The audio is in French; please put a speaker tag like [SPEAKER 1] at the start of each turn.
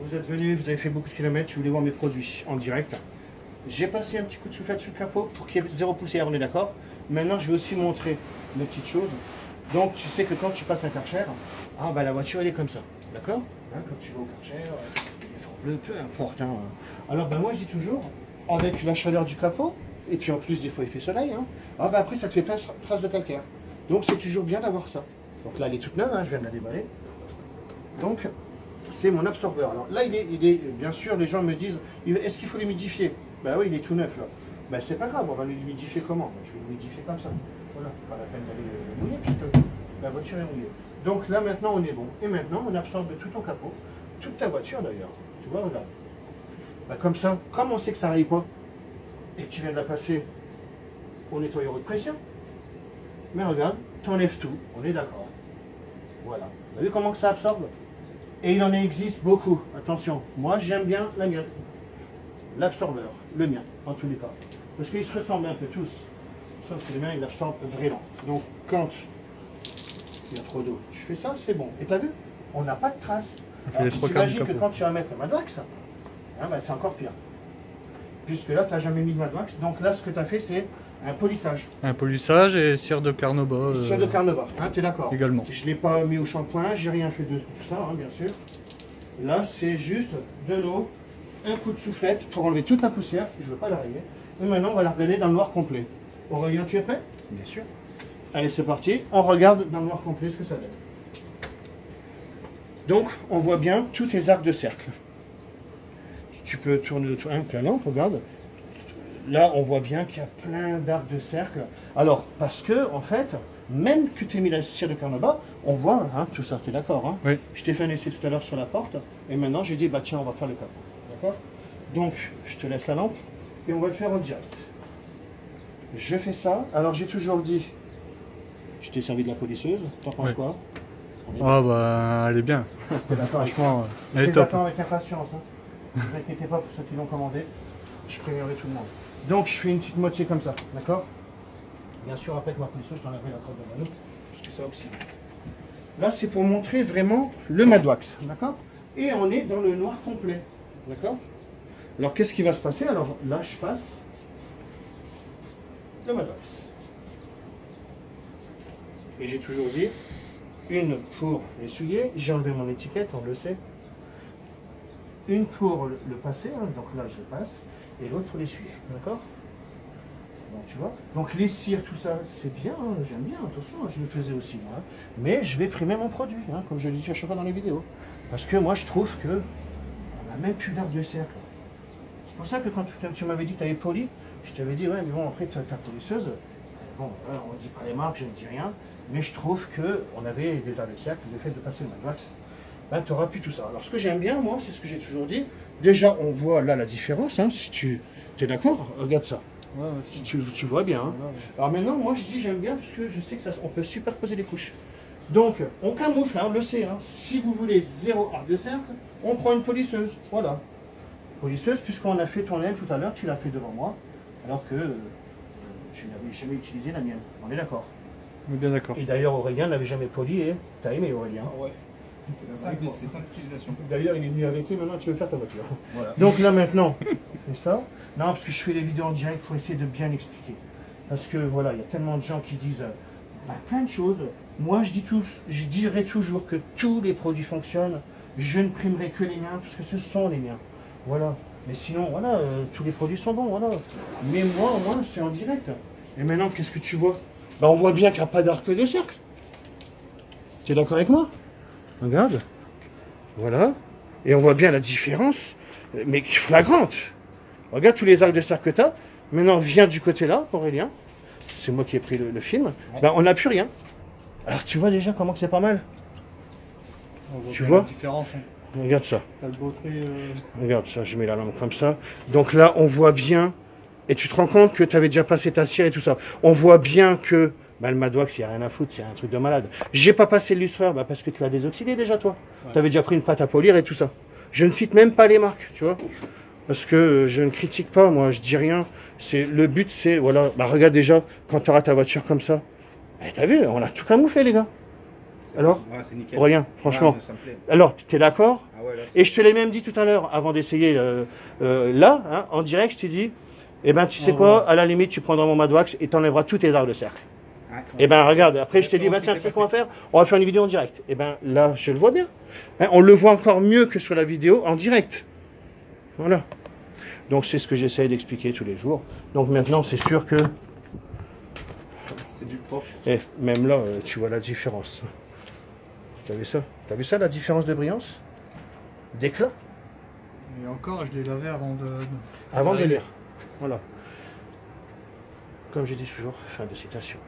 [SPEAKER 1] Vous êtes venu, vous avez fait beaucoup de kilomètres, je voulais voir mes produits en direct. J'ai passé un petit coup de soufflette sur le capot pour qu'il y ait zéro poussière, on est d'accord. Maintenant, je vais aussi montrer mes petites choses. Donc, tu sais que quand tu passes un Karcher, la voiture, elle est comme ça, d'accord. Quand tu vas au Karcher, les formes bleues, peu importe. Alors, moi, je dis toujours, avec la chaleur du capot, et puis en plus, des fois, il fait soleil, après, ça te fait plein de traces de calcaire. Donc, c'est toujours bien d'avoir ça. Donc là, elle est toute neuve, je viens de la déballer. Donc, c'est mon absorbeur. Alors là, il est, bien sûr, les gens me disent, est-ce qu'il faut l'humidifier? Ben oui, il est tout neuf là. Ben c'est pas grave, on va l'humidifier comment? Je vais l'humidifier comme ça. Voilà, pas la peine d'aller le mouiller puisque la voiture est mouillée. Donc là, maintenant, on est bon. Et maintenant, on absorbe tout ton capot, toute ta voiture d'ailleurs. Tu vois, regarde. Ben, comme ça, comme on sait que ça n'arrive pas, et que tu viens de la passer au nettoyeur haute pression, mais regarde, tu enlèves tout, on est d'accord. Voilà. Vous avez vu comment que ça absorbe? Et il en existe beaucoup. Attention, moi j'aime bien la mienne. L'absorbeur, le mien, en tous les cas. Parce qu'ils se ressemblent un peu tous. Sauf que le mien, il absorbe vraiment. Donc quand il y a trop d'eau, tu fais ça, c'est bon. Et t'as vu? On n'a pas de traces. Alors, tu imagines que quand tu vas mettre le Madwax, c'est encore pire. Puisque là, tu n'as jamais mis de Madwax. Donc là, ce que tu as fait, c'est un polissage.
[SPEAKER 2] Un polissage et cire de Carnauba.
[SPEAKER 1] Cire de Carnauba, tu es d'accord?
[SPEAKER 2] Également.
[SPEAKER 1] Je ne l'ai pas mis au shampoing, j'ai rien fait de tout ça, bien sûr. Là, c'est juste de l'eau, un coup de soufflette pour enlever toute la poussière, si je ne veux pas la rayer. Et maintenant, on va la regarder dans le noir complet. Aurélien, tu es prêt? Bien sûr. Allez, c'est parti. On regarde dans le noir complet ce que ça donne. Donc, on voit bien tous tes arcs de cercle. Tu peux tourner la lampe, regarde. Là, on voit bien qu'il y a plein d'arcs de cercle. Alors, parce que, en fait, même que tu aies mis la cire de Carnauba, on voit tout ça, tu es d'accord?
[SPEAKER 2] Oui.
[SPEAKER 1] Je t'ai fait un essai tout à l'heure sur la porte, et maintenant j'ai dit, tiens, on va faire le capot. D'accord? Donc, je te laisse la lampe, et on va le faire en direct. Je fais ça. Alors, j'ai toujours dit, je t'ai servi de la polisseuse, t'en penses quoi?
[SPEAKER 2] Elle est bien.
[SPEAKER 1] T'es d'accord?
[SPEAKER 2] Franchement,
[SPEAKER 1] je
[SPEAKER 2] elle est
[SPEAKER 1] les
[SPEAKER 2] top.
[SPEAKER 1] attends avec impatience. Ne vous inquiétez pas pour ceux qui l'ont commandé. Je préviendrai tout le monde. Donc je fais une petite moitié comme ça, d'accord? Bien sûr, après que ma polisseuse, je t'enlèverai la crotte de Mano, parce que ça aussi. Là, c'est pour montrer vraiment le Madwax, d'accord? Et on est dans le noir complet, d'accord? Alors, qu'est-ce qui va se passer? Alors là, je passe le Madwax. Et j'ai toujours dit, une pour l'essuyer, j'ai enlevé mon étiquette, on le sait. Une pour le passer, donc là je passe, et l'autre pour l'essuyer, d'accord? Donc tu vois, donc les cires, tout ça, c'est bien, j'aime bien, attention, je le faisais aussi moi, mais je vais primer mon produit, comme je le dis à chaque fois dans les vidéos, parce que moi je trouve que on n'a même plus d'arc de cercle. C'est pour ça que quand tu m'avais dit que tu avais poli, je t'avais dit, ouais, mais bon, après ta polisseuse, on ne dit pas les marques, je ne dis rien, mais je trouve qu'on avait des arcs de cercle, le fait de passer le Madwax, tu n'auras plus tout ça. Alors ce que j'aime bien, moi, c'est ce que j'ai toujours dit. Déjà, on voit là la différence. Si tu es d'accord, regarde ça. Tu vois bien. Alors maintenant, moi, je dis j'aime bien parce que je sais que on peut superposer les couches. Donc, on camoufle, on le sait. Si vous voulez zéro arc de cercle, on prend une polisseuse. Voilà. Polisseuse, puisqu'on a fait ton aile tout à l'heure, tu l'as fait devant moi, alors que tu n'avais jamais utilisé la mienne. On est d'accord?
[SPEAKER 2] On est bien d'accord.
[SPEAKER 1] Et d'ailleurs, Aurélien n'avait jamais poli et t'as aimé Aurélien?
[SPEAKER 3] Ouais. C'est simple utilisation.
[SPEAKER 1] D'ailleurs, il est venu avec lui, maintenant tu veux faire ta voiture.
[SPEAKER 3] Voilà.
[SPEAKER 1] Donc là maintenant, on fait ça. Non, parce que je fais les vidéos en direct pour essayer de bien expliquer. Parce que voilà, il y a tellement de gens qui disent plein de choses. Moi, je dirais toujours que tous les produits fonctionnent. Je ne primerai que les miens, parce que ce sont les miens. Voilà. Mais sinon, voilà, tous les produits sont bons, voilà. Mais moi, au moins, c'est en direct. Et maintenant, qu'est-ce que tu vois? On voit bien qu'il n'y a pas d'arc de cercle. Tu es d'accord avec moi? Regarde, voilà, et on voit bien la différence, mais flagrante. Regarde tous les arcs de cercle que tu as. Maintenant, viens du côté là, Aurélien. C'est moi qui ai pris le film. On n'a plus rien. Alors, tu vois déjà comment c'est pas mal. Tu vois?
[SPEAKER 2] La différence.
[SPEAKER 1] Regarde ça.
[SPEAKER 2] T'as le beau trait,
[SPEAKER 1] Regarde ça, je mets la lampe comme ça. Donc là, on voit bien, et tu te rends compte que tu avais déjà passé ta cire et tout ça. On voit bien que le Madwax, il n'y a rien à foutre, c'est un truc de malade. J'ai pas passé le lustreur, parce que tu l'as désoxydé déjà, toi. Tu avais déjà pris une pâte à polir et tout ça. Je ne cite même pas les marques, tu vois. Parce que je ne critique pas, moi, je dis rien. Le but, c'est, voilà, regarde déjà, quand tu auras ta voiture comme ça. T'as vu, on a tout camouflé, les gars. Alors,
[SPEAKER 3] c'est nickel.
[SPEAKER 1] Aurélien, franchement.
[SPEAKER 3] Ça me plaît.
[SPEAKER 1] Alors, tu es d'accord?
[SPEAKER 3] Ah ouais. ouais, là,
[SPEAKER 1] Et je te l'ai même dit tout à l'heure, avant d'essayer là, hein, en direct, je t'ai dit, eh ben, tu sais quoi, à la limite, tu prendras mon mat wax et t'enlèveras tous tes arcs de cercle. Eh ben, regarde, après, je t'ai dit, bah, tiens, tu sais quoi on va faire? On va faire une vidéo en direct. Eh ben, là, je le vois bien. Hein, on le voit encore mieux que sur la vidéo en direct. Voilà. Donc, c'est ce que j'essaye d'expliquer tous les jours. Donc, maintenant, c'est sûr que...
[SPEAKER 3] c'est du propre.
[SPEAKER 1] Et même là, tu vois la différence. T'as vu ça? T'as vu ça, la différence de brillance? D'éclat?
[SPEAKER 2] Et encore, je l'ai lavé avant de...
[SPEAKER 1] Avant de lire. Voilà. Comme j'ai dit toujours, fin de citation.